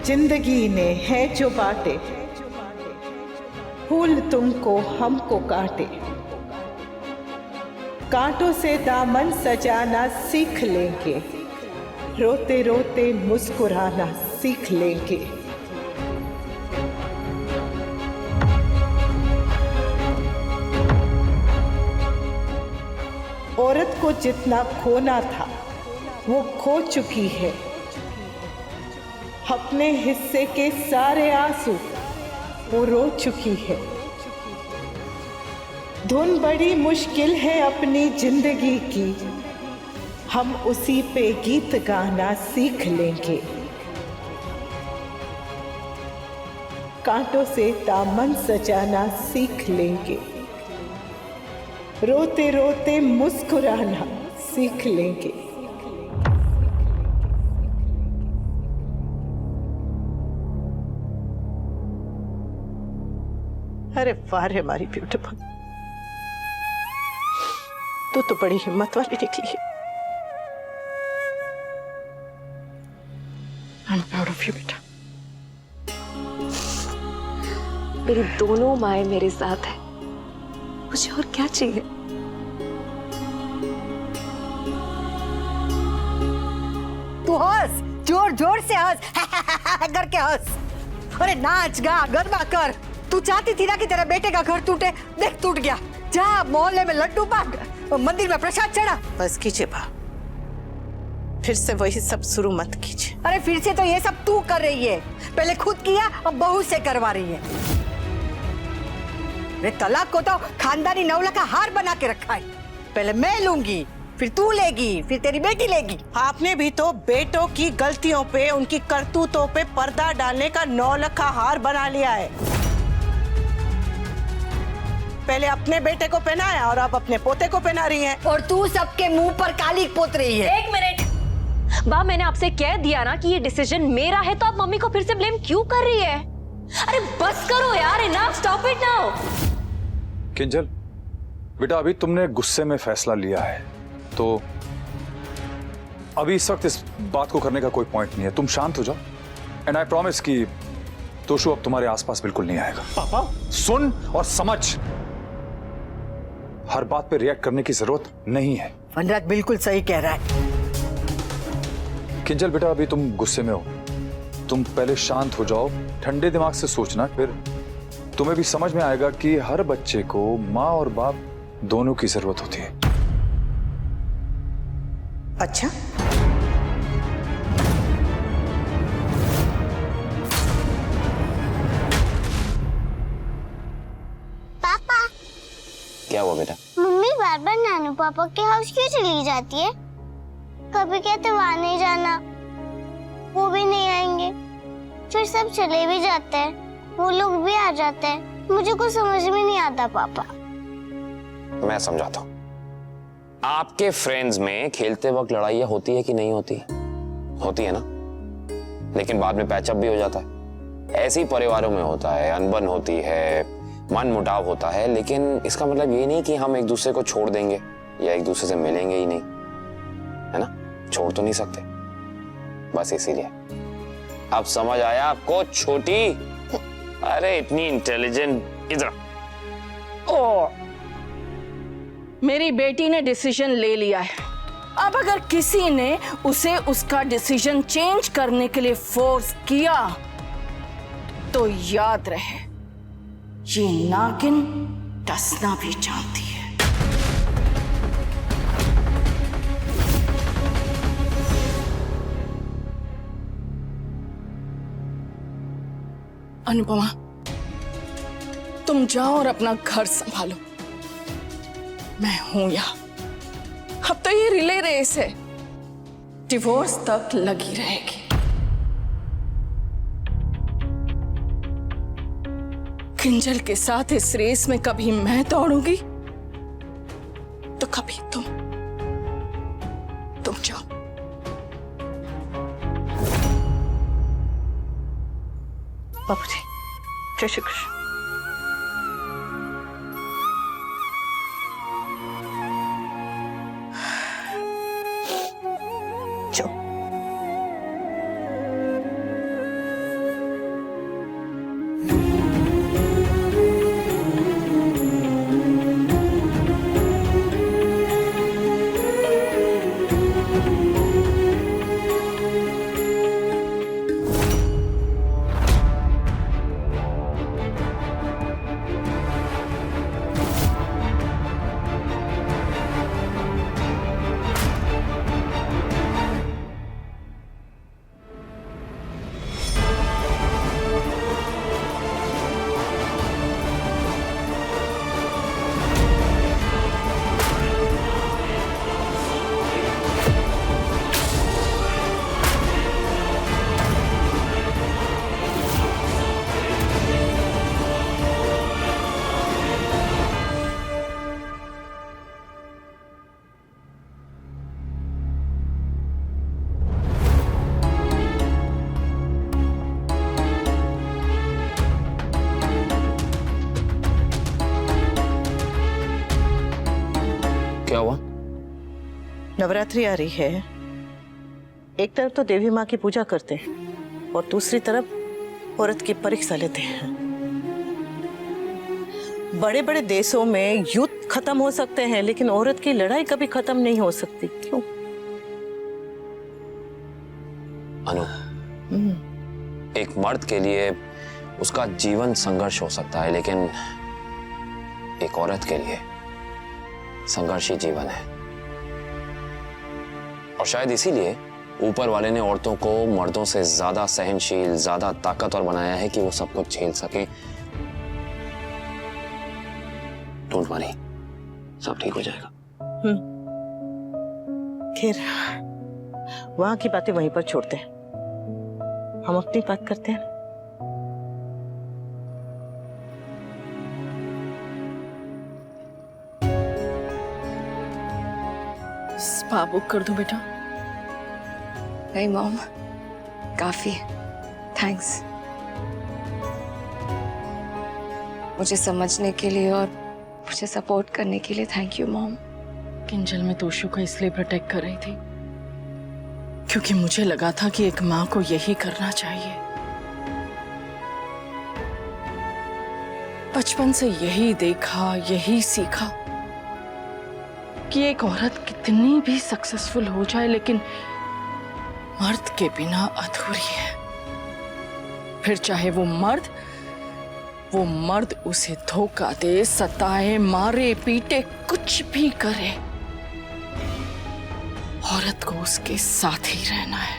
जिंदगी ने है जो बाटे, फूल तुमको हमको काटे। कांटों से दामन सजाना सीख लेंगे, रोते रोते मुस्कुराना सीख लेंगे। औरत को जितना खोना था वो खो चुकी है। अपने हिस्से के सारे आंसू वो रो चुकी है। धुन बड़ी मुश्किल है अपनी जिंदगी की, हम उसी पे गीत गाना सीख लेंगे। कांटों से दामन सजाना सीख लेंगे, रोते रोते मुस्कुराना सीख लेंगे। अरे वाह रे हमारी ब्यूटीफुल, तू तो बड़ी हिम्मत वाली निकली है। I'm proud of you, बेटा। मेरी दोनों माएं मेरे साथ है, मुझे और क्या चाहिए। तू हंस, जोर जोर से हंस, करके हंस। अरे नाच गा गरबा कर। तू चाहती थी ना कि तेरे बेटे का घर टूटे, देख टूट गया। जा मोहल्ले में लड्डू बांट, मंदिर में प्रसाद चढ़ा। बस कीजिए बा, फिर से वही सब शुरू मत कीजिए। अरे फिर से तो ये सब तू कर रही है, पहले खुद किया अब बहू से करवा रही है। अरे तलाक को तो खानदानी नौला का हार बना के रखा है। पहले मैं लूंगी, फिर तू लेगी, फिर तेरी बेटी लेगी। आपने भी तो बेटों की गलतियों पे, उनकी करतूतों पे पर्दा डालने का 9 लाख का हार बना लिया है। पहले अपने बेटे को पहनाया और अब अपने पोते को पहना रही है। और तू सबके मुंह पर काली पोत रही है। एक मिनट बा, मैंने आपसे कह दिया ना कि ये डिसीजन मेरा है, तो आप मम्मी को फिर से ब्लेम क्यों कर रही है? अरे बस करो यार, enough, stop it now. Kinjal बेटा, अभी तुमने गुस्से में फैसला लिया है, तो अभी इस वक्त इस बात को करने का कोई पॉइंट नहीं है। तुम शांत हो जाओ एंड आई प्रॉमिस कि तोशु अब तुम्हारे आसपास बिल्कुल नहीं आएगा। पापा सुन और समझ, हर बात पे रिएक्ट करने की जरूरत नहीं है। वनराज बिल्कुल सही कह रहा है। किंजल बेटा, अभी तुम गुस्से में हो, तुम पहले शांत हो जाओ, ठंडे दिमाग से सोचना, फिर तुम्हें भी समझ में आएगा कि हर बच्चे को माँ और बाप दोनों की जरूरत होती है। अच्छा, पापा। क्या हुआ बेटा? मम्मी बार बार नानू पापा के हाउस क्यों चली जाती है? कभी कहते वहां नहीं जाना, वो भी नहीं आएंगे, फिर सब चले भी जाते हैं, वो लोग भी आ जाते हैं। मुझे कुछ समझ में नहीं आता पापा। मैं समझाता हूँ। आपके फ्रेंड्स में खेलते वक्त लड़ाइयाँ होती है कि नहीं होती? होती है ना, लेकिन बाद में पैचअप भी हो जाता है। ऐसे ही परिवारों में होता है, अनबन होती है, मन मुटाव होता है, लेकिन इसका मतलब ये नहीं कि हम एक दूसरे को छोड़ देंगे या एक दूसरे से मिलेंगे ही नहीं, है ना? छोड़ तो नहीं सकते, बस इसीलिए। अब समझ आया आपको छोटी? अरे इतनी इंटेलिजेंट, इधर। ओ, मेरी बेटी ने डिसीजन ले लिया है। अब अगर किसी ने उसे उसका डिसीजन चेंज करने के लिए फोर्स किया तो याद रहे, ये नागिन डसना भी जानती है। अनुपमा, तुम जाओ और अपना घर संभालो, मैं हूं यहाँ। अब तो ये रिले रेस है, डिवोर्स तक लगी रहेगी। किंजल के साथ इस रेस में कभी मैं दौड़ूंगी तो कभी तुम जाओ। बाबूजी, जय श्री कृष्ण। क्या हुआ? नवरात्रि आ रही है। एक तरफ तो देवी माँ की पूजा करते हैं और दूसरी तरफ औरत की परीक्षा लेते हैं। बड़े बड़े देशों में युद्ध खत्म हो सकते हैं लेकिन औरत की लड़ाई कभी खत्म नहीं हो सकती। क्यों? अनु, एक मर्द के लिए उसका जीवन संघर्ष हो सकता है, लेकिन एक औरत के लिए संघर्ष ही जीवन है। और शायद इसीलिए ऊपर वाले ने औरतों को मर्दों से ज्यादा सहनशील, ज्यादा ताकतवर बनाया है कि वो सब कुछ झेल सके। डोंट वरी, सब ठीक हो जाएगा। खैर, वहां की बातें वहीं पर छोड़ते हैं, हम अपनी बात करते हैं। स्पा बुक कर दूं बेटा? नहीं मॉम, काफी थैंक्स मुझे समझने के लिए और मुझे सपोर्ट करने के लिए। Thank you mom. किंजल मैं तोशु को इसलिए प्रोटेक्ट कर रही थी क्योंकि मुझे लगा था कि एक माँ को यही करना चाहिए। बचपन से यही देखा, यही सीखा कि एक औरत कितनी भी सक्सेसफुल हो जाए लेकिन मर्द के बिना अधूरी है। फिर चाहे वो मर्द उसे धोखा दे, सताए, मारे, पीटे, कुछ भी करे, औरत को उसके साथ ही रहना है।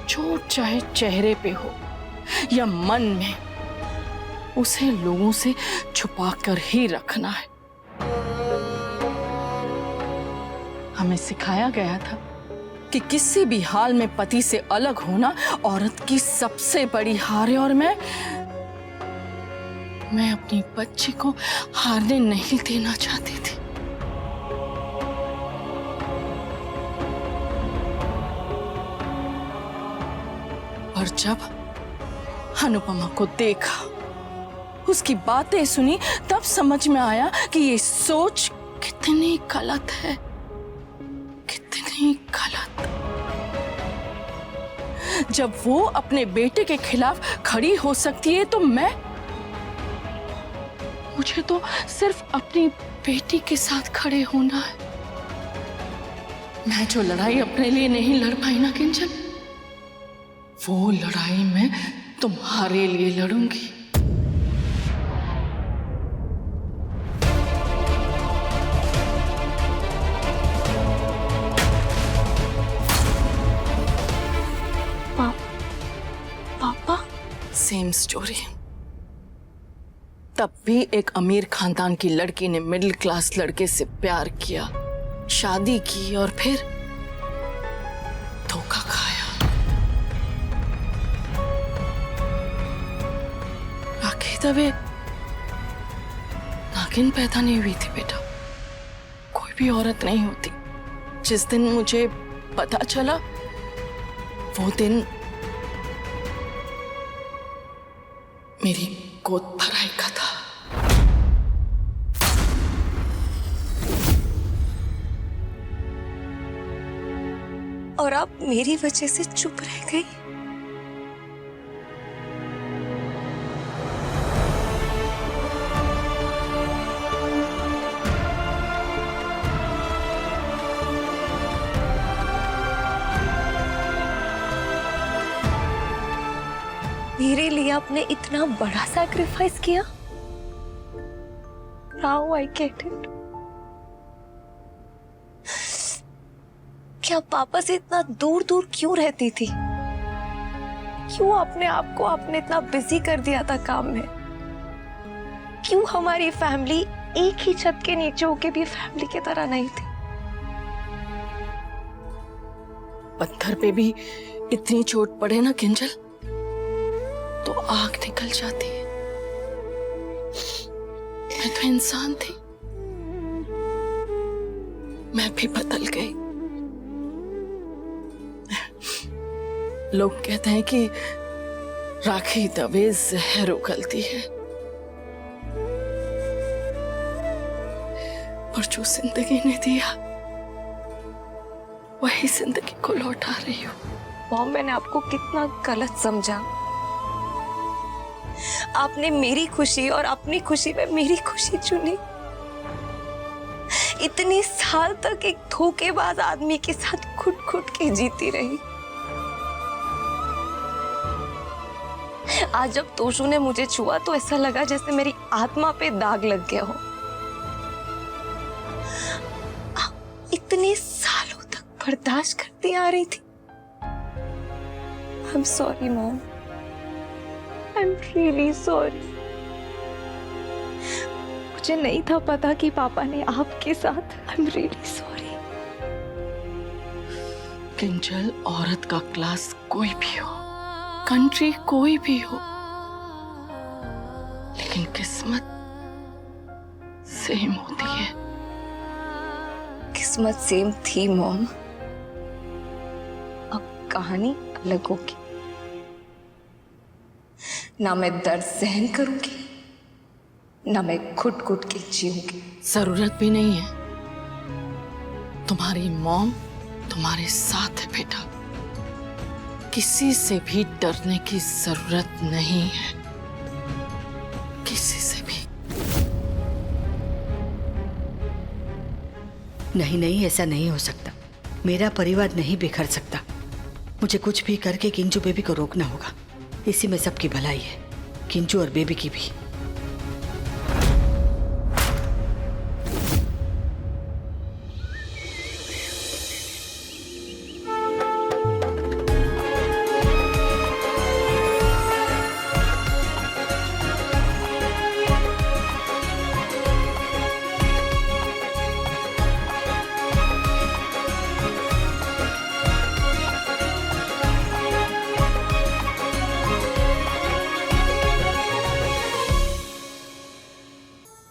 चोट चाहे चेहरे पे हो या मन में, उसे लोगों से छुपा कर ही रखना है। हमें सिखाया गया था कि किसी भी हाल में पति से अलग होना औरत की सबसे बड़ी हार है, और मैं अपनी बच्ची को हारने नहीं देना चाहती थी। और जब अनुपमा को देखा, उसकी बातें सुनी, तब समझ में आया कि ये सोच कितनी गलत है, कितनी गलत। जब वो अपने बेटे के खिलाफ खड़ी हो सकती है तो मुझे तो सिर्फ अपनी बेटी के साथ खड़े होना है। मैं जो लड़ाई अपने लिए नहीं लड़ पाई ना किंजल, वो लड़ाई मैं तुम्हारे लिए लड़ूंगी। पापा, सेम स्टोरी। तब भी एक अमीर खानदान की लड़की ने मिडिल क्लास लड़के से प्यार किया, शादी की और फिर धोखा खाया। बाकी तबे नागिन पैदा नहीं हुई थी बेटा, कोई भी औरत नहीं होती। जिस दिन मुझे पता चला वो दिन मेरी गोद भराई का था। और आप मेरी वजह से चुप रह गई। मेरे लिए आपने इतना बड़ा सैक्रिफाइस किया। Now I get it. क्या पापा से इतना दूर दूर क्यों रहती थी? क्यों अपने आप को आपने इतना बिजी कर दिया था काम में? क्यों हमारी फैमिली एक ही छत के नीचे होके भी फैमिली की तरह नहीं थी? पत्थर पे भी इतनी चोट पड़े ना किंजल तो आग निकल जाती है। मैं तो इंसान थी, मैं भी बदल गई। लोग कहते हैं कि राखी दबे जहर उगलती है। पर जो जिंदगी ने दिया वही जिंदगी को लौटा रही हूँ। मॉम, मैंने आपको कितना गलत समझा। आपने मेरी खुशी और अपनी खुशी में मेरी खुशी चुनी। इतने साल तक एक धोखेबाज आदमी के साथ खुद खुद के जीती रही। आज जब तोशु ने मुझे छुआ तो ऐसा लगा जैसे मेरी आत्मा पे दाग लग गया हो। आप इतने सालों तक बर्दाश्त करती आ रही थी। I'm sorry, Mom. I'm really sorry. मुझे नहीं था पता कि पापा ने आपके साथ। I'm really sorry. किंजल, औरत का क्लास कोई भी हो, कंट्री कोई भी हो, लेकिन किस्मत सेम होती है। किस्मत सेम थी मॉम, अब कहानी अलग होगी। ना मैं दर्द सहन करूंगी, ना मैं खुद खुद के जीऊंगी। जरूरत भी नहीं है। तुम्हारी मॉम तुम्हारे साथ है बेटा। किसी से भी डरने की जरूरत नहीं है, किसी से भी। नहीं नहीं, ऐसा नहीं हो सकता। मेरा परिवार नहीं बिखर सकता। मुझे कुछ भी करके किंजू बेबी को रोकना होगा। इसी में सबकी भलाई है, किंजू और बेबी की भी।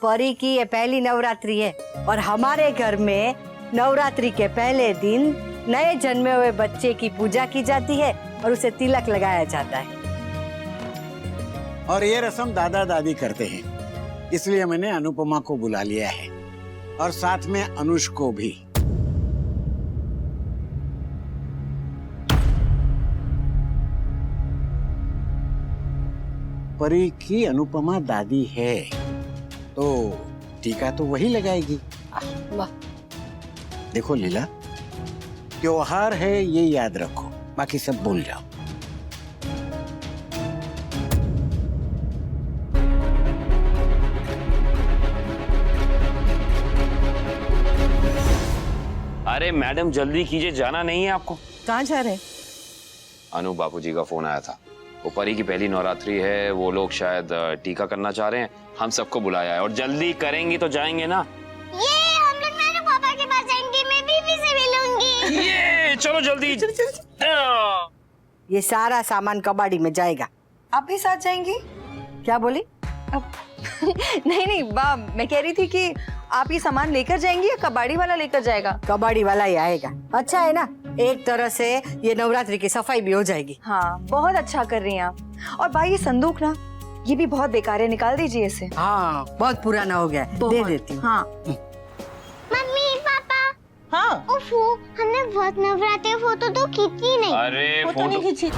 परी की ये पहली नवरात्रि है और हमारे घर में नवरात्रि के पहले दिन नए जन्मे हुए बच्चे की पूजा की जाती है और उसे तिलक लगाया जाता है। और ये रस्म दादा दादी करते हैं, इसलिए मैंने अनुपमा को बुला लिया है और साथ में अनुष को भी। परी की अनुपमा दादी है तो टीका तो वही लगाएगी। देखो लीला, त्योहार है ये याद रखो, बाकी सब भूल जाओ। अरे मैडम जल्दी कीजिए, जाना नहीं है आपको? कहाँ जा रहे हैं? अनु बापूजी का फोन आया था। वो परी की पहली नवरात्रि है, वो लोग शायद टीका करना चाह रहे हैं। हम सबको बुलाया है और जल्दी करेंगी तो जाएंगे ना। ये हम लोग नानू पापा के पास जाएंगे, मैं बीबी से मिलूंगी। ये चलो जल्दी। ये सारा सामान कबाड़ी में जाएगा। आप भी साथ जाएंगी? क्या बोली? नहीं नहीं बा, मैं कह रही थी कि आप ये सामान लेकर जाएंगी या कबाड़ी वाला लेकर जाएगा? कबाड़ी वाला ही आएगा। अच्छा है ना, एक तरह से ये नवरात्रि की सफाई भी हो जाएगी। हाँ, बहुत अच्छा कर रही हैं आप। और भाई ये संदूक ना, ये भी बहुत बेकार है, निकाल दीजिए इसे। हाँ, बहुत पुराना हो गया है, दे देती हूँ। हाँ। Mummy papa. हाँ। उफू, हमने बहुत नवरात्रि फोटो तो खींची नहीं। अरे फोटो नहीं खींची।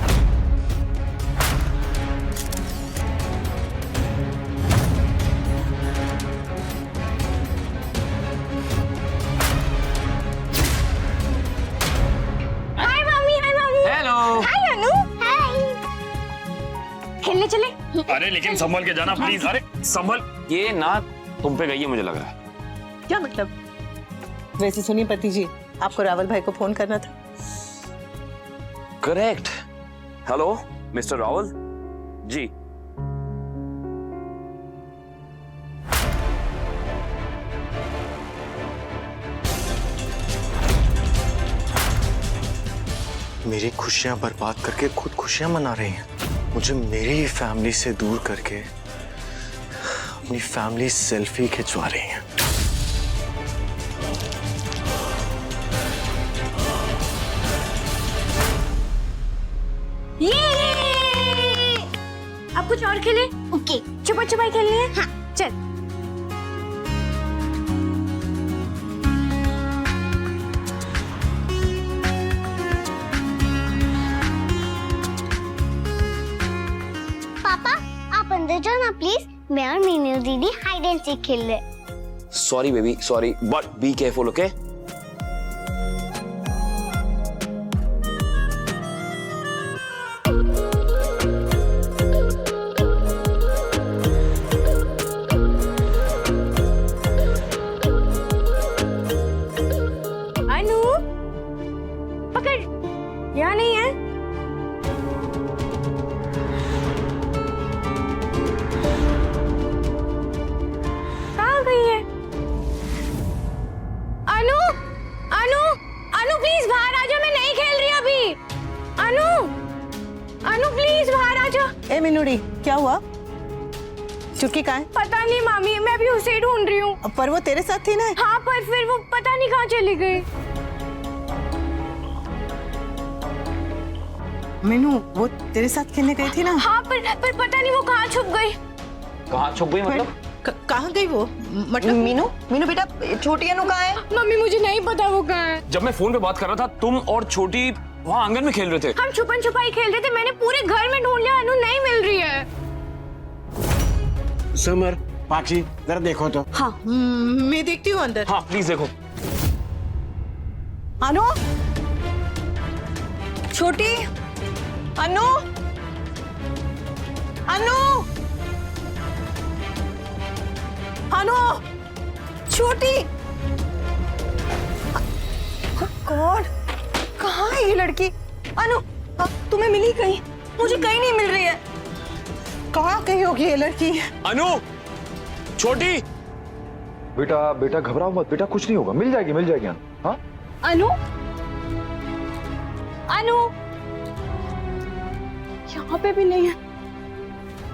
खेलने चले? अरे लेकिन संभल के जाना प्लीज। अरे संभल, ये ना तुम पे गई है मुझे लग रहा है। क्या मतलब? वैसे सुनिए पति जी, आपको रावल भाई को फोन करना था। करेक्ट। हेलो मिस्टर रावल जी। मेरी खुशियां बर्बाद करके खुद खुशियां मना रही हैं। मुझे मेरी फैमिली से दूर करके अपनी फैमिली सेल्फी खिंचवा रही हैं। ये अब कुछ और खेले? ओके, छुपा छुपाई खेलनी है। हाँ, चल। प्लीज, मैं और मीनू दीदी हाइड एंड सीक खेल रहे। Sorry baby, sorry, but be careful, okay? Anu, पकड़। यहाँ नहीं है। कहाँ गई है? अनु, अनु, अनु प्लीज बाहर आ जा, मैं नहीं खेल रही अभी। अनु, अनु प्लीज बाहर आ जा। ए मिनुड़ी, क्या हुआ? चुटकी कहाँ है? पता नहीं मामी, मैं भी उसे ढूंढ रही हूँ। पर वो तेरे साथ थी ना? हाँ, पर फिर वो पता नहीं कहाँ चली गई। मीनू, वो तेरे साथ खेलने गई थी ना? हाँ, पर पता नहीं वो कहाँ छुप गई। कहाँ छुप गई मतलब? कहाँ गई वो? मतलब मीनू, मीनू बेटा, छोटी अनु कहाँ है? मम्मी मुझे नहीं पता वो कहाँ है। जब मैं फोन पे बात कर रहा था, तुम और छोटी वहाँ आंगन में खेल रहे थे। हम छुपन छुपाई खेल रहे थे, मैंने पूरे घर में ढूंढ लिया, अनु नहीं मिल रही है। समर, पाक्षी, जरा देखो तो। हाँ, मैं देखती हूँ अंदर। हाँ प्लीज देखो। अनु, छोटी अनु, अनु, अनु, छोटी। कौन? कहाँ है ये लड़की? अनु, तुम्हें मिली कहीं? मुझे कहीं नहीं मिल रही है। कहाँ गई होगी ये लड़की? अनु, छोटी। बेटा बेटा घबराओ मत बेटा, कुछ नहीं होगा, मिल जाएगी अनु। हाँ अनु, अनु, यहाँ पे भी नहीं है।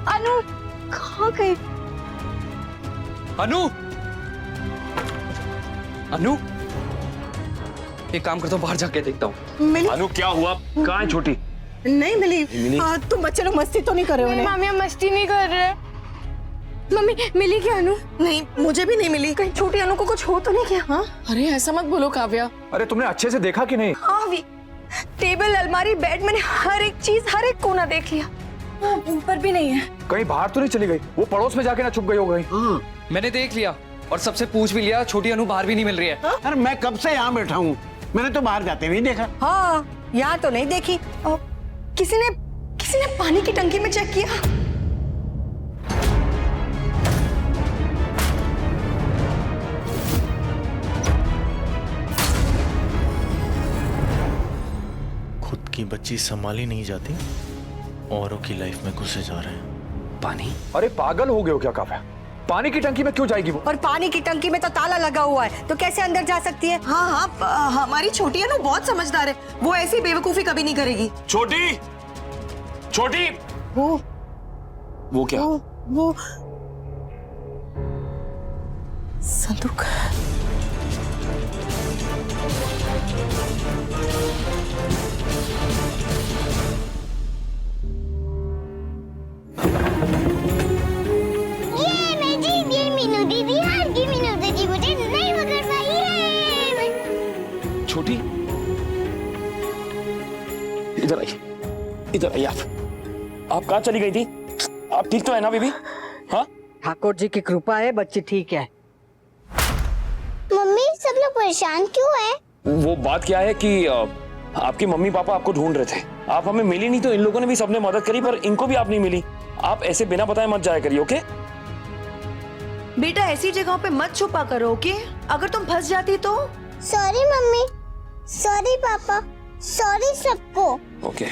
अनु कहाँ गई? अनु, अनु, एक काम करता हूँ, बाहर जाके देखता हूँ। मिली? अनु क्या हुआ? कहाँ है छोटी? नहीं मिली। तुम बच्चे लोग मस्ती तो नहीं कर रहे हो? मामी हम मस्ती नहीं कर रहे। मम्मी मिली क्या अनु? नहीं, मुझे भी नहीं मिली। कहीं छोटी अनु को कुछ हो तो नहीं क्या? हाँ, अरे ऐसा मत बोलो काव्या। अरे तुमने अच्छे से देखा कि नहीं? हाँ भी, टेबल, अलमारी, बेड, मैंने हर एक चीज, हर एक कोना देख लिया। ऊपर भी नहीं है। कहीं बाहर तो नहीं चली गई? वो पड़ोस में जाके ना छुप गई हो गई? मैंने देख लिया और सबसे पूछ भी लिया, छोटी अनु बाहर भी नहीं मिल रही है। अरे मैं कब से यहाँ बैठा हूँ, मैंने तो बाहर जाते हुए देखा। हाँ, यहाँ तो नहीं देखी। किसी ने पानी की टंकी में चेक किया? खुद की बच्ची संभाली नहीं जाती, औरों की लाइफ में घुसे जा रहे हैं। पानी? अरे पागल हो गए हो क्या काव्या? पानी की टंकी में क्यों जाएगी वो? और पानी की टंकी में तो ताला लगा हुआ है, तो कैसे अंदर जा सकती है? हाँ हाँ, हमारी छोटी है ना, बहुत समझदार है, वो ऐसी बेवकूफी कभी नहीं करेगी। छोटी, छोटी। वो क्या? वो संदूक। ये मैं जीत गई, मीनू दीदी हार गई, मीनू दीदी मुझे नहीं पकड़ पाई है। छोटी, इधर आइए, इधर आइए। आप कहाँ चली गई थी? आप ठीक तो है ना बेबी? हाँ, ठाकुर जी की कृपा है, बच्ची ठीक है। मम्मी सब लोग परेशान क्यों है? वो बात क्या है कि आपके मम्मी पापा आपको ढूंढ रहे थे, आप हमें मिली नहीं, तो इन लोगों ने भी सबने मदद करी, पर इनको भी आप नहीं मिली। आप ऐसे बिना बताए मत जाया करिए, ओके? बेटा ऐसी जगहों पे मत छुपा करो, ओके? अगर तुम फंस जाती तो? सॉरी मम्मी, सॉरी पापा, सॉरी सबको। ओके।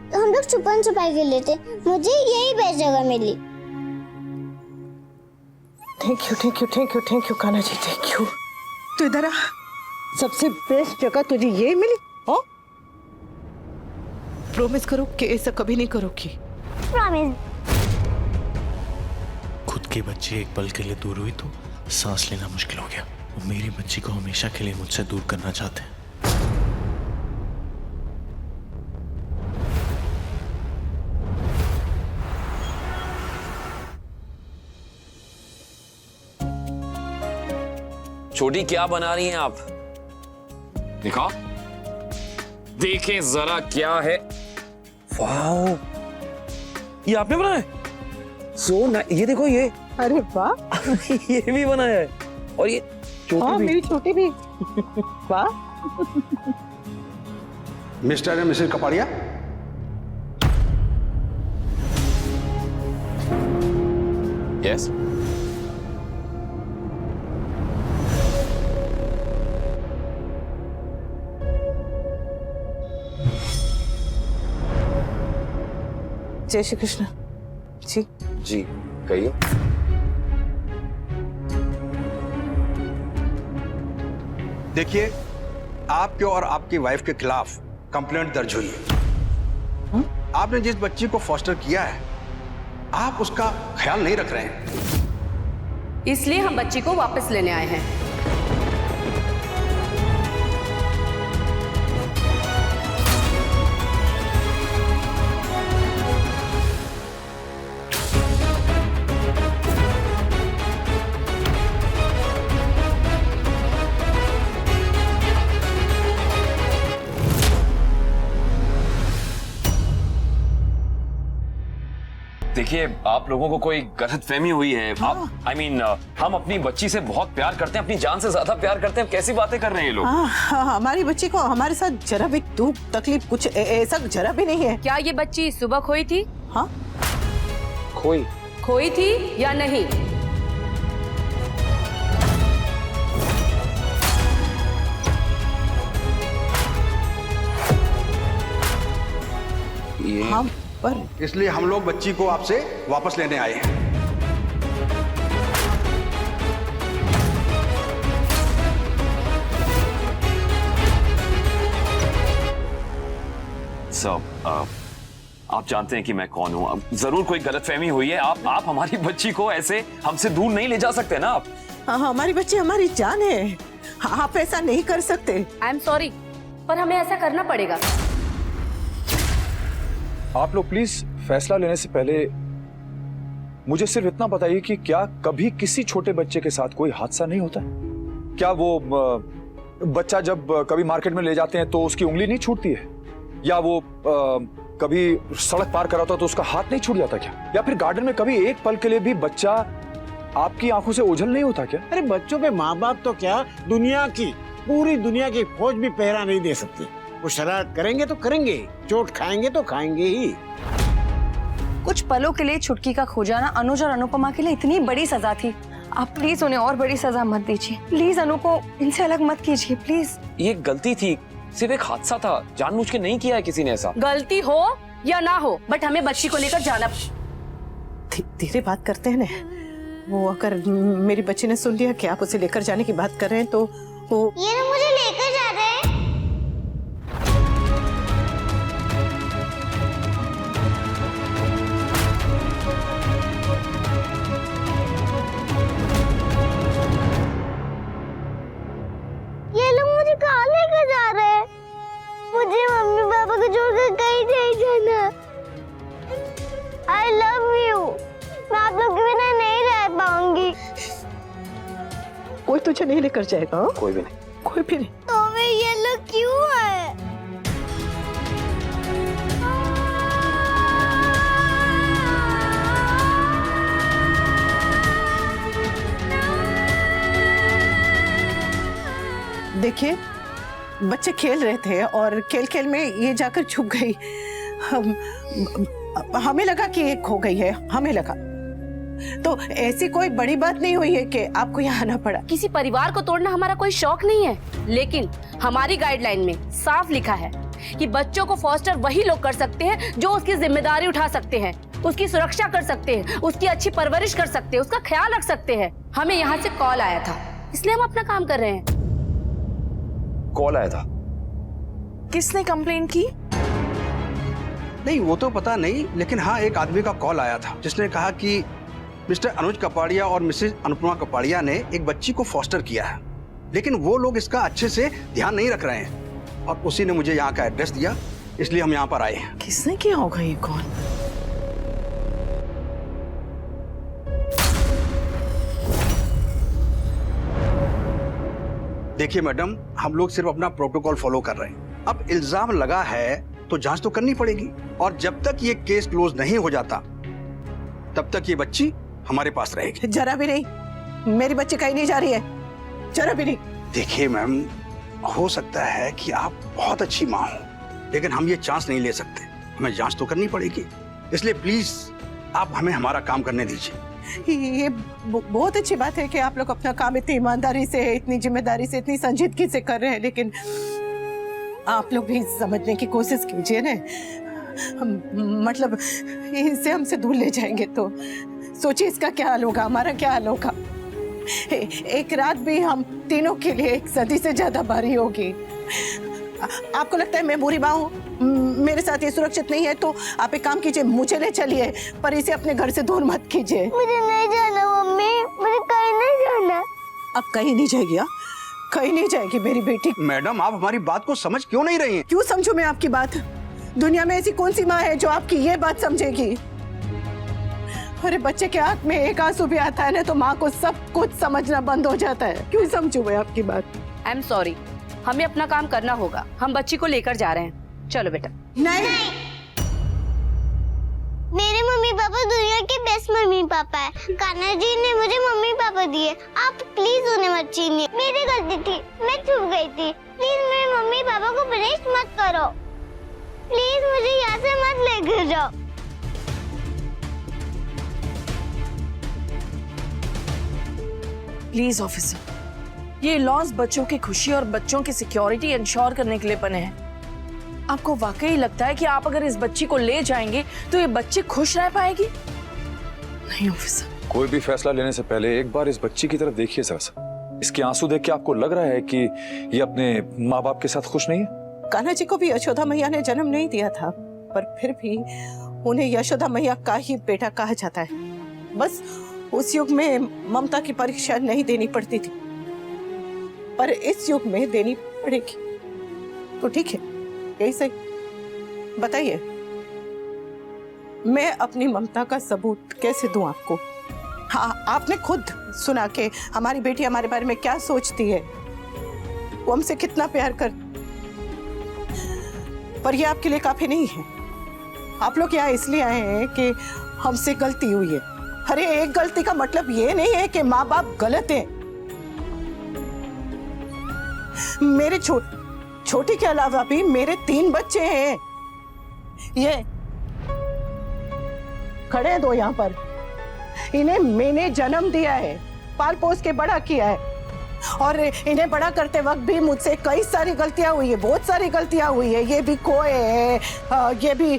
हम लोग छुपन छुपाई खेल लेते, मुझे यही बेस्ट जगह मिली। Thank you thank you thank you thank you Kanha ji, thank you. तू इधर आ, सबसे बेस्ट जगह तुझे यही मिली? हाँ, प्रॉमिस करो कि ऐसा कभी नहीं करोगी। प्रॉमिस। खुद की बच्ची एक पल के लिए दूर हुई तो सांस लेना मुश्किल हो गया। वो मेरी बच्ची को हमेशा के लिए मुझसे दूर करना चाहते हैं। छोटी क्या बना रही हैं आप? दिखा, देखें जरा क्या है। वाओ, ये आपने बनाया? सो ना, ये देखो ये, अरे वाह, ये भी बनाया है और ये छोटी भी। मेरी छोटी भी। वाह। Mister and Mrs Kapadia, yes. जय श्री कृष्ण जी। जी कहिए। देखिए, आपके और आपकी वाइफ के खिलाफ कंप्लेंट दर्ज हुई है। आपने जिस बच्ची को फॉस्टर किया है, आप उसका ख्याल नहीं रख रहे हैं। इसलिए हम बच्ची को वापस लेने आए हैं। देखिए, आप लोगों को कोई गलतफहमी हुई है। आप I mean, हम अपनी बच्ची से बहुत प्यार करते हैं, अपनी जान से ज्यादा प्यार करते हैं। कैसी बातें कर रहे हैं ये लोग? हमारी बच्ची को हमारे साथ जरा भी दुख तकलीफ कुछ ऐसा जरा भी नहीं है। क्या ये बच्ची सुबह खोई थी? हाँ, खोई थी या नहीं? हाँ, पर इसलिए हम लोग बच्ची को आपसे वापस लेने आए हैं। आप जानते हैं कि मैं कौन हूँ। अब जरूर कोई गलतफहमी हुई है। आप हमारी बच्ची को ऐसे हमसे दूर नहीं ले जा सकते ना आप। हमारी बच्ची हमारी जान है, आप ऐसा नहीं कर सकते। आई एम सॉरी, पर हमें ऐसा करना पड़ेगा। आप लोग प्लीज फैसला लेने से पहले मुझे सिर्फ इतना बताइए कि क्या कभी किसी छोटे बच्चे के साथ कोई हादसा नहीं होता है? क्या वो बच्चा जब कभी मार्केट में ले जाते हैं तो उसकी उंगली नहीं छूटती है? या वो कभी सड़क पार कर रहा था तो उसका हाथ नहीं छूट जाता क्या? या फिर गार्डन में कभी एक पल के लिए भी बच्चा आपकी आंखों से ओझल नहीं होता क्या? अरे बच्चों पे माँ बाप तो क्या, दुनिया की, पूरी दुनिया की फौज भी पहरा नहीं दे सकती। वो शरारत करेंगे तो करेंगे, चोट खाएंगे तो खाएंगे ही। कुछ पलों के लिए छुटकी का खो जाना अनुज और अनुपमा के लिए इतनी बड़ी सजा थी। आप प्लीज उन्हें और बड़ी सजा मत दीजिए। प्लीज अनु को इनसे अलग मत कीजिए प्लीज। ये गलती थी, सिर्फ एक हादसा था, जानबूझ के नहीं किया है किसी ने ऐसा। गलती हो या ना हो, बट हमें बच्ची को लेकर जाना। धीरे बात करते हैं ना। वो अगर मेरी बच्ची ने सुन लिया कि आप उसे लेकर जाने की बात कर रहे हैं तो वो ये ना मुझे लेकर जा रहे हैं। ये लोग मुझे कहाँ लेकर जा रहे हैं? मुझे मम्मी पापा को छोड़कर कहीं नहीं जाना। I love you। मैं आप लोग के बिना नहीं रह पाऊंगी। कोई तुझे नहीं लेकर जाएगा। हाँ? कोई भी नहीं। कोई भी नहीं। तो मैं ये लोग क्यों है? देखिए, बच्चे खेल रहे थे और खेल खेल में ये जाकर छुप गई। हमें लगा कि ये खो गई है, हमें लगा। तो ऐसी कोई बड़ी बात नहीं हुई है कि आपको यहाँ आना पड़ा। किसी परिवार को तोड़ना हमारा कोई शौक नहीं है, लेकिन हमारी गाइडलाइन में साफ लिखा है कि बच्चों को फॉस्टर वही लोग कर सकते हैं जो उसकी जिम्मेदारी उठा सकते हैं, उसकी सुरक्षा कर सकते हैं, उसकी अच्छी परवरिश कर सकते हैं, उसका ख्याल रख सकते हैं। हमें यहाँ से कॉल आया था, इसलिए हम अपना काम कर रहे हैं। कॉल आया था? किसने कंप्लेंट की? नहीं, वो तो पता नहीं, लेकिन हाँ, एक आदमी का कॉल आया था जिसने कहा कि मिस्टर अनुज कपाड़िया और मिसेज अनुपमा कपाड़िया ने एक बच्ची को फॉस्टर किया है, लेकिन वो लोग इसका अच्छे से ध्यान नहीं रख रहे हैं। और उसी ने मुझे यहाँ का एड्रेस दिया, इसलिए हम यहाँ पर आए हैं। किसने किया होगा ये कॉल? देखिए मैडम, हम लोग सिर्फ अपना प्रोटोकॉल फॉलो कर रहे हैं। अब इल्जाम लगा है तो जांच तो करनी पड़ेगी, और जब तक ये केस क्लोज नहीं हो जाता तब तक ये बच्ची हमारे पास रहेगी। जरा भी नहीं, मेरी बच्ची कहीं नहीं जा रही है, जरा भी नहीं। देखिए मैम, हो सकता है कि आप बहुत अच्छी माँ हो, लेकिन हम ये चांस नहीं ले सकते, हमें जांच तो करनी पड़ेगी। इसलिए प्लीज आप हमें हमारा काम करने दीजिए। ये बहुत अच्छी बात है कि आप लोग अपना काम इतनी ईमानदारी से, इतनी जिम्मेदारी से, इतनी संजीदगी से कर रहे हैं, लेकिन आप लोग भी समझने की कोशिश कीजिए ना। मतलब इसे हमसे दूर ले जाएंगे तो सोचिए इसका क्या हाल होगा, हमारा क्या हाल होगा। एक रात भी हम तीनों के लिए एक सदी से ज्यादा भारी होगी। आपको लगता है मैं बुरी माँ हूँ, मेरे साथ ये सुरक्षित नहीं है, तो आप एक काम कीजिए, मुझे ले चलिए, पर इसे अपने घर से दूर मत कीजिए। मुझे नहीं जाना मम्मी, मुझे कहीं नहीं जाना। अब कहीं नहीं जाएगी? हाँ, कहीं नहीं जाएगी मेरी बेटी। मैडम, आप हमारी बात को समझ क्यों नहीं रही हैं? क्यों समझूं मैं आपकी बात? दुनिया में ऐसी कौन सी माँ है जो आपकी ये बात समझेगी? अरे बच्चे के आंख में एक आंसू भी आता है ना तो माँ को सब कुछ समझना बंद हो जाता है। क्यों समझूं मैं आपकी बात? आई एम सॉरी, हमें अपना काम करना होगा, हम बच्ची को लेकर जा रहे हैं। चलो बेटा। नहीं, मेरे मम्मी पापा दुनिया के बेस्ट मम्मी पापा है। कान्हा जी ने मुझे मम्मी पापा दिए, आप प्लीज उन्हें मत छीनिए। मेरी गलती थी, मैं चुप गई थी। प्लीज मेरे मम्मी पापा को पनिश मत करो, प्लीज मुझे यहाँ से मत लेकर जाओ। प्लीज ऑफिसर, ये लॉज बच्चों की खुशी और बच्चों की सिक्योरिटी इंश्योर करने के लिए बने हैं। आपको वाकई लगता है कि आप अगर इस बच्ची को ले जाएंगे तो ये बच्ची खुश रह पाएगी? नहीं ऑफिसर। कोई भी फैसला लेने से पहले एक बार इस बच्ची की तरफ देखिए जरा। इसके आंसू देख के आपको लग रहा है कि ये अपने माँ बाप के साथ खुश नहीं है? कान्हा जी को भी यशोदा मैया ने जन्म नहीं दिया था, पर फिर भी उन्हें यशोदा मैया का ही बेटा कहा जाता है। बस उस युग में ममता की परीक्षा नहीं देनी पड़ती थी, पर इस युग में देनी पड़ेगी। तो ठीक है, यही सही। बताइए, मैं अपनी ममता का सबूत कैसे दूं आपको? हाँ, आपने खुद सुना कि हमारी बेटी हमारे बारे में क्या सोचती है, वो हमसे कितना प्यार कर, पर ये आपके लिए काफी नहीं है। आप लोग यहाँ इसलिए आए हैं कि हमसे गलती हुई है। अरे एक गलती का मतलब ये नहीं है कि माँ बाप गलत हैं। मेरे छोटी के अलावा भी मेरे 3 बच्चे हैं। ये खड़े हैं 2 यहाँ पर, इन्हें मैंने जन्म दिया है, पाल पोस के बड़ा किया है, और इन्हें बड़ा करते वक्त भी मुझसे कई सारी गलतियां हुई है, बहुत सारी गलतियां हुई है। ये भी खोए हैं, ये भी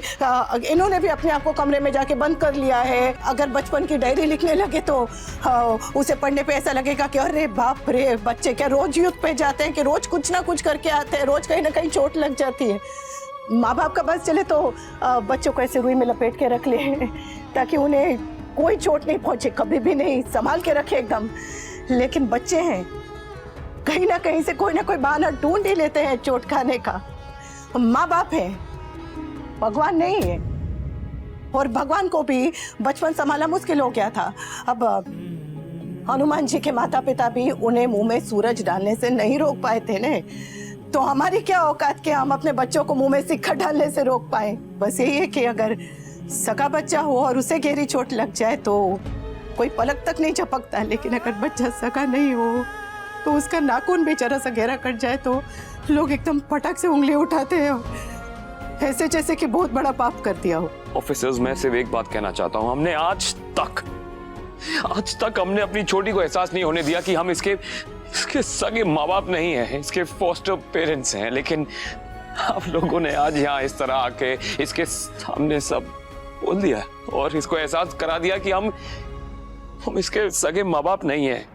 इन्होंने भी अपने आप को कमरे में जाके बंद कर लिया है। अगर बचपन की डायरी लिखने लगे तो उसे पढ़ने पे ऐसा लगेगा कि अरे बाप रे, बच्चे क्या रोज युद्ध पे जाते हैं कि रोज कुछ ना कुछ करके आते हैं, रोज कहीं ना कहीं चोट लग जाती है। माँ बाप का बस चले तो बच्चों को ऐसे रुई में लपेट के रख ले ताकि उन्हें कोई चोट नहीं पहुंचे, कभी भी नहीं, संभाल के रखे एकदम। लेकिन बच्चे हैं, कहीं ना कहीं से कोई ना कोई बहाना ढूंढ ही लेते हैं चोट खाने का। माँ बाप है, भगवान नहीं है, और भगवान को भी बचपन संभालना मुश्किल हो गया था। अब हनुमान जी के माता पिता भी उन्हें मुंह में सूरज डालने से नहीं रोक पाए थे ने, तो हमारी क्या औकात के हम अपने बच्चों को मुंह में सिक्का डालने से रोक पाए। बस यही है कि अगर सगा बच्चा हो और उसे गहरी चोट लग जाए तो कोई पलक तक नहीं झपकता, लेकिन अगर बच्चा सगा नहीं हो तो उसका नाखून भी जरा सा गहरा कट जाए तो लोग एकदम फटक से उंगली उठाते हैं, ऐसे जैसे कि बहुत बड़ा पाप कर दिया हो। ऑफिसर्स, मैं सिर्फ एक बात कहना चाहता हूँ, हमने आज तक हमने अपनी छोटी को एहसास नहीं होने दिया कि हम इसके सगे माँ बाप नहीं है, इसके फॉस्टर पेरेंट्स हैं। लेकिन आप लोगों ने आज यहाँ इस तरह आके इसके सामने सब बोल दिया और इसको एहसास करा दिया कि हम इसके सगे माँ बाप नहीं है।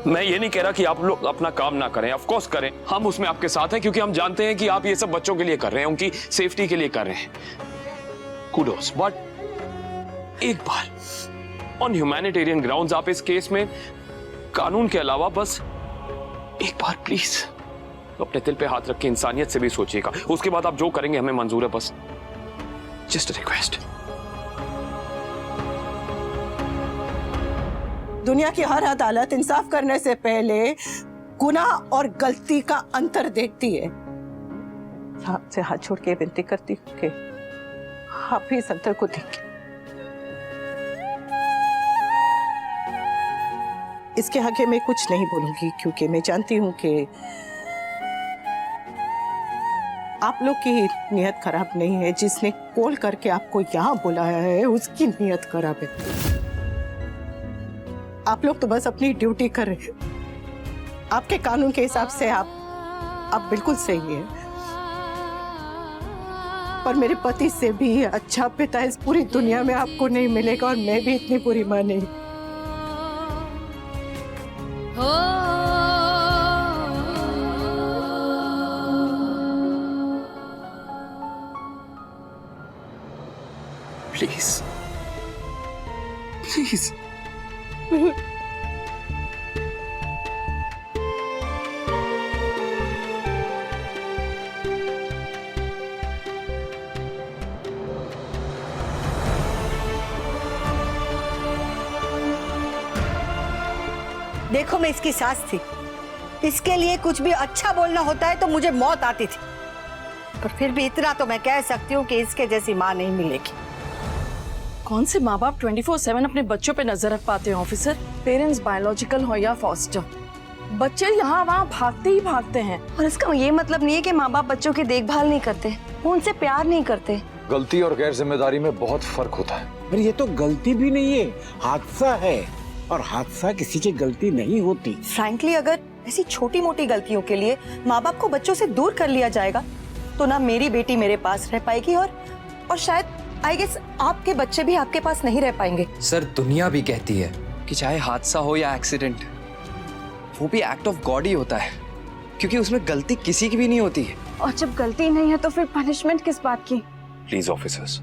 मैं ये नहीं कह रहा कि आप लोग अपना काम ना करें, ऑफ कोर्स करें, हम उसमें आपके साथ हैं, क्योंकि हम जानते हैं कि आप ये सब बच्चों के लिए कर रहे हैं, उनकी सेफ्टी के लिए कर रहे हैं। कुडोस, बट एक बार ऑन ह्यूमैनिटेरियन ग्राउंड्स आप इस केस में कानून के अलावा बस एक बार प्लीज अपने दिल पे हाथ रख के इंसानियत से भी सोचिएगा। उसके बाद आप जो करेंगे हमें मंजूर है, बस जस्ट अ रिक्वेस्ट। दुनिया की हर अदालत इंसाफ करने से पहले गुनाह और गलती का अंतर देखती है। आपसे हाथ छोड़ के विनती करती हूँ कि आप भी इस अंतर को देखें। इसके आगे मैं कुछ नहीं बोलूंगी क्योंकि मैं जानती हूँ कि आप लोग की नीयत खराब नहीं है। जिसने कॉल करके आपको यहाँ बुलाया है उसकी नीयत खराब है। आप लोग तो बस अपनी ड्यूटी कर रहे हैं। आपके कानून के हिसाब से आप बिल्कुल सही है, पर मेरे पति से भी अच्छा पिता इस पूरी दुनिया में आपको नहीं मिलेगा और मैं भी इतनी बुरी मां नहीं। प्लीज प्लीज देखो मैं इसकी सास थी, इसके लिए कुछ भी अच्छा बोलना होता है तो मुझे मौत आती थी, पर फिर भी इतना तो मैं कह सकती हूँ कि इसके जैसी माँ नहीं मिलेगी। कौन से माँ बाप 24/7 अपने बच्चों पे नजर रख पाते हैं ऑफिसर? पेरेंट्स बायोलॉजिकल हो या फॉस्टर, बच्चे यहाँ वहाँ भागते ही भागते हैं। और इसका ये मतलब नहीं है कि माँ बाप बच्चों की देखभाल नहीं करते, वो उनसे प्यार नहीं करते। गलती और गैर जिम्मेदारी में बहुत फर्क होता है। पर ये तो गलती भी नहीं है, हादसा है, और हादसा किसी की गलती नहीं होती। फ्रैंकली अगर ऐसी छोटी मोटी गलतियों के लिए माँ बाप को बच्चों से दूर कर लिया जाएगा तो ना मेरी बेटी मेरे पास रह पाएगी और शायद आई गेस आपके बच्चे भी आपके पास नहीं रह पाएंगे। सर, दुनिया भी कहती है कि चाहे हादसा हो या एक्सीडेंट, वो भी एक्ट ऑफ गॉड ही होता है, क्योंकि उसमें गलती किसी की भी नहीं होती है। और जब गलती नहीं है तो फिर पनिशमेंट किस बात की? प्लीज ऑफिसर्स,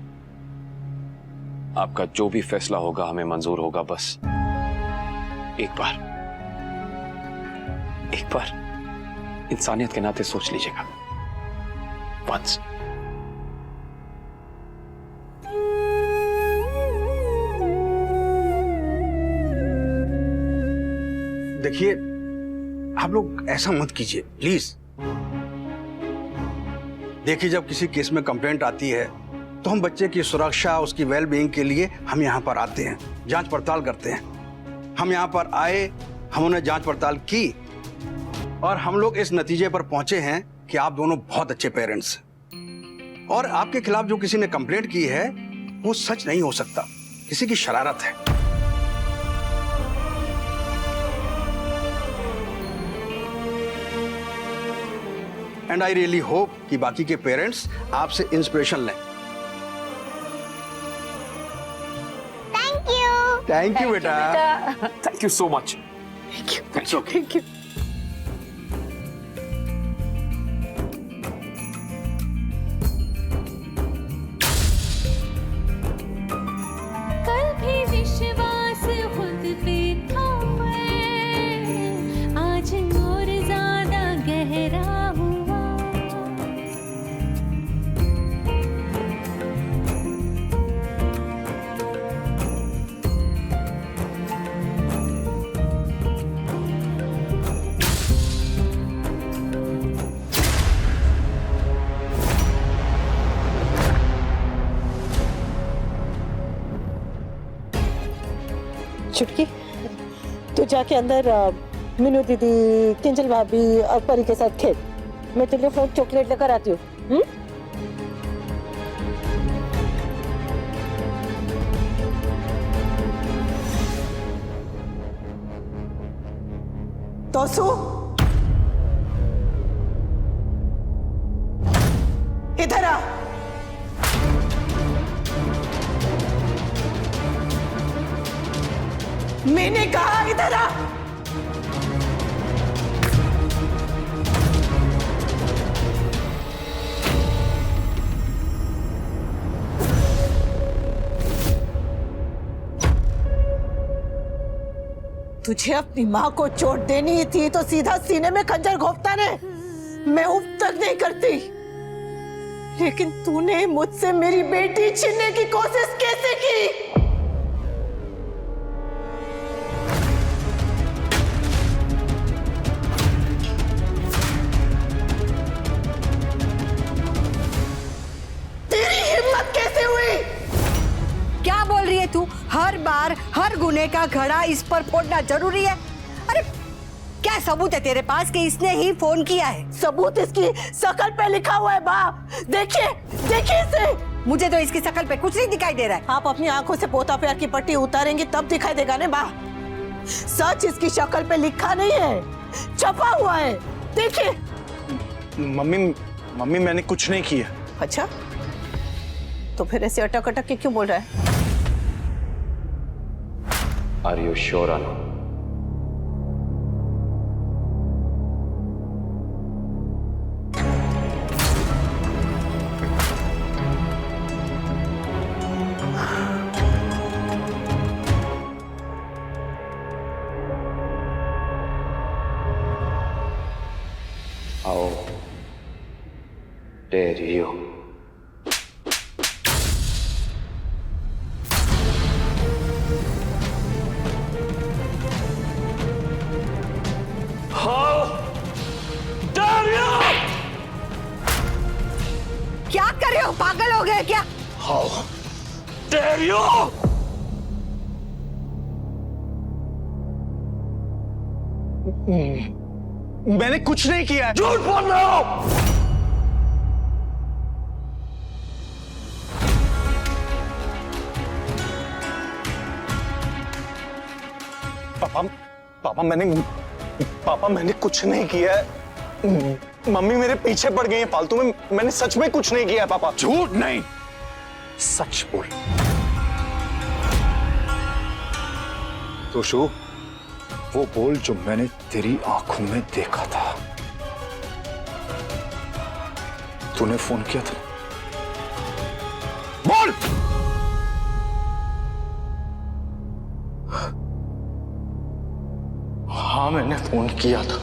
आपका जो भी फैसला होगा हमें मंजूर होगा। बस एक बार इंसानियत के नाते सोच लीजिएगा। वंस। देखिए, आप लोग ऐसा मत कीजिए प्लीज। देखिए, जब किसी केस में कंप्लेंट आती है तो हम बच्चे की सुरक्षा, उसकी वेलबीइंग के लिए हम यहाँ पर आते हैं, जांच पड़ताल करते हैं। हम यहाँ पर आए, हमने जांच पड़ताल की और हम लोग इस नतीजे पर पहुंचे हैं कि आप दोनों बहुत अच्छे पेरेंट्स हैं। और आपके खिलाफ जो किसी ने कंप्लेंट की है वो सच नहीं हो सकता, किसी की शरारत है। एंड आई रियली होप कि बाकी के पेरेंट्स आपसे इंस्पिरेशन लें। थैंक यू बेटा। Thank you so much. Thank you. कल भी विश्वास खुद पे था, आज और ज्यादा गहरा हुआ। चुटकी, तू जाके अंदर मीनू दीदी, किंजल भाभी और परी के साथ खेल। मैं तुझे हॉट चॉकलेट लेकर आती हूँ। तोसू, इधर आ। मैंने कहा इधर आ। तुझे अपनी माँ को चोट देनी थी तो सीधा सीने में खंजर घोंपता ने, मैं उप तक नहीं करती। लेकिन तूने मुझसे मेरी बेटी छीनने की कोशिश कैसे की? क्या बोल रही है तू? हर बार हर गुने का घड़ा इस पर फोड़ना जरूरी है? क्या सबूत है तेरे पास कि इसने ही फोन किया है? सबूत इसकी शकल पे लिखा हुआ है बा। देखिए देखिए इसे। मुझे तो इसकी शकल पे कुछ नहीं दिखाई दे रहा है। आप अपनी आंखों से पोता प्यार की पट्टी उतारेंगे तब दिखाई देगा ना बा। सच इसकी शक्ल पे लिखा नहीं है, छपा हुआ है। देखिए। मम्मी मैंने कुछ नहीं किया। अच्छा, तो फिर ऐसे अटक अटक के क्यों बोल रहा है? Are you sure Anu? How dare you? क्या कर रहे हो? पागल हो गए क्या? How dare you? मैंने कुछ नहीं किया है। झूठ बोल रहे हो। पापा मैंने कुछ नहीं किया है। मम्मी मेरे पीछे पड़ गई है फालतू में। मैंने सच में कुछ नहीं किया है पापा। झूठ नहीं, सच बोल। तोशु, वो बोल जो मैंने तेरी आंखों में देखा था। तूने फोन किया था? बोल। हाँ, मैंने फोन किया था।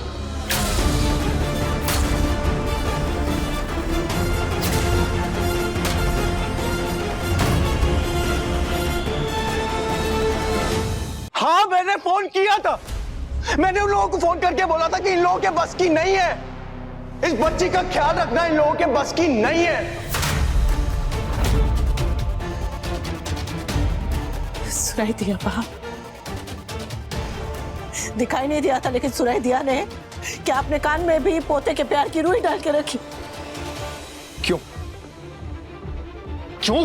हाँ, मैंने फोन किया था। मैंने उन लोगों को फोन करके बोला था कि इन लोगों के बस की नहीं है। इस बच्ची का ख्याल रखना इन लोगों के बस की नहीं है। सुनाई दिया बा? दिखाई नहीं दिया था लेकिन सुनाई दिया ने। क्या आपने कान में भी पोते के प्यार की रुई डाल के रखी? क्यों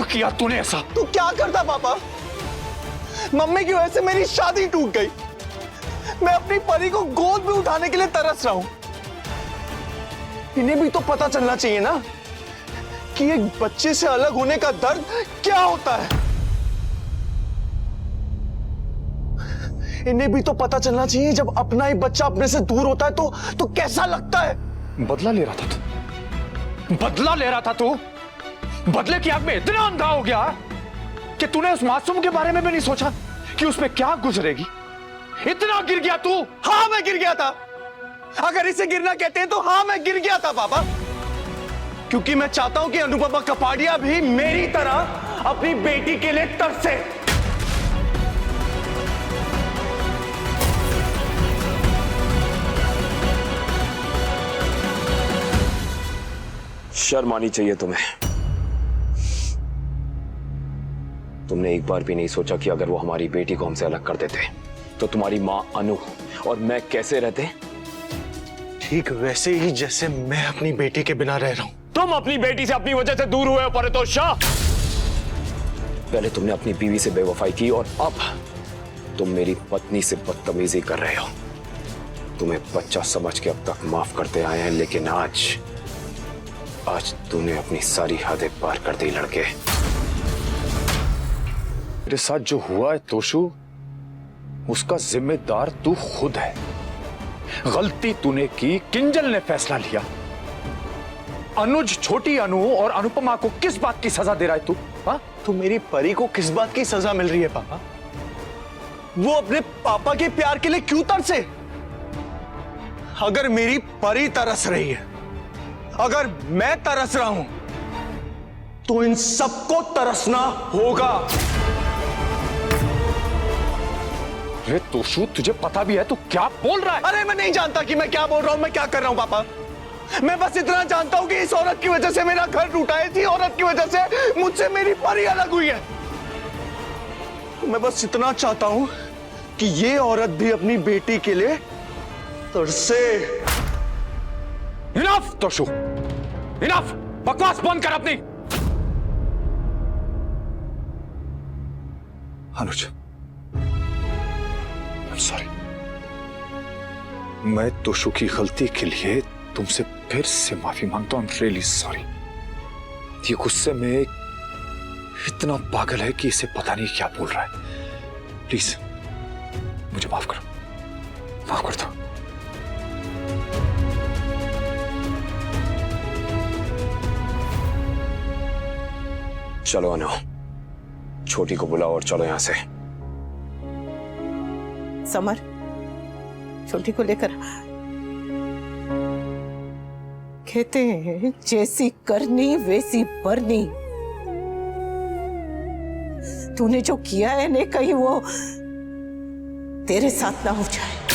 किया तूने ऐसा? तू क्या करता पापा? मम्मी की वजह से मेरी शादी टूट गई। मैं अपनी परी को गोद में उठाने के लिए तरस रहा हूं। इन्हें भी तो पता चलना चाहिए ना कि एक बच्चे से अलग होने का दर्द क्या होता है। इन्हें भी तो पता चलना चाहिए जब अपना ही बच्चा अपने से दूर होता है तो कैसा लगता है। बदला ले रहा था तू। बदला ले रहा था तू। बदले की आग में इतना अंधा हो गया कि तूने उस मासूम के बारे में भी नहीं सोचा कि उसमें क्या गुजरेगी। इतना गिर गया तू। हाँ, मैं गिर गया था। अगर इसे गिरना कहते हैं तो हाँ, मैं गिर गया था पापा। क्योंकि मैं चाहता हूं कि अनुपमा कपाड़िया भी मेरी तरह अपनी बेटी के लिए तरसे। शर्म आनी चाहिए तुम्हें। तुमने एक बार भी नहीं सोचा कि अगर वो हमारी बेटी को हमसे अलग कर देते तो तुम्हारी मां अनु और मैं कैसे रहते? ठीक वैसे ही जैसे मैं अपनी बेटी के बिना रह रहा हूं। तुम अपनी बेटी से अपनी वजह से दूर हुए हो परितोष शाह। पहले तुमने अपनी बीवी से बेवफाई की और अब तुम मेरी पत्नी से बदतमीजी कर रहे हो। तुम्हें बच्चा समझ के अब तक माफ करते आए हैं, लेकिन आज तूने अपनी सारी हदें पार कर दी लड़के। मेरे साथ जो हुआ है तोशु, उसका जिम्मेदार तू खुद है। गलती तूने की, किंजल ने फैसला लिया। अनुज, छोटी अनु और अनुपमा को किस बात की सजा दे रहा है तू? हाँ, तो मेरी परी को किस बात की सजा मिल रही है पापा? वो अपने पापा के प्यार के लिए क्यों तरसे? अगर मेरी परी तरस रही है, अगर मैं तरस रहा हूं, तो इन सबको तरसना होगा। अरे तोशु, तुझे पता भी है तू क्या बोल रहा है? अरे मैं नहीं जानता कि मैं क्या बोल रहा हूं, मैं क्या कर रहा हूं पापा। मैं बस इतना जानता हूं कि इस औरत की वजह से मेरा घर टूटा है। इसी औरत की वजह से मुझसे मेरी परी अलग हुई है। मैं बस इतना चाहता हूं कि ये औरत भी अपनी बेटी के लिए तुझसे। इनफ तोशु, इनफ, बकवास बंद कर अपनी। अनुज, I'm sorry। मैं तोशु की गलती के लिए तुमसे फिर से माफी मांगता हूँ। I'm really sorry। ये गुस्से में इतना पागल है कि इसे पता नहीं क्या बोल रहा है। प्लीज मुझे माफ करो, माफ कर दो। चलो अनु, छोटी को बुलाओ और चलो यहां से। समर, छोटी को लेकर कहते हैं जैसी करनी वैसी भरनी। तूने जो किया है ने कहीं वो तेरे साथ ना हो जाए।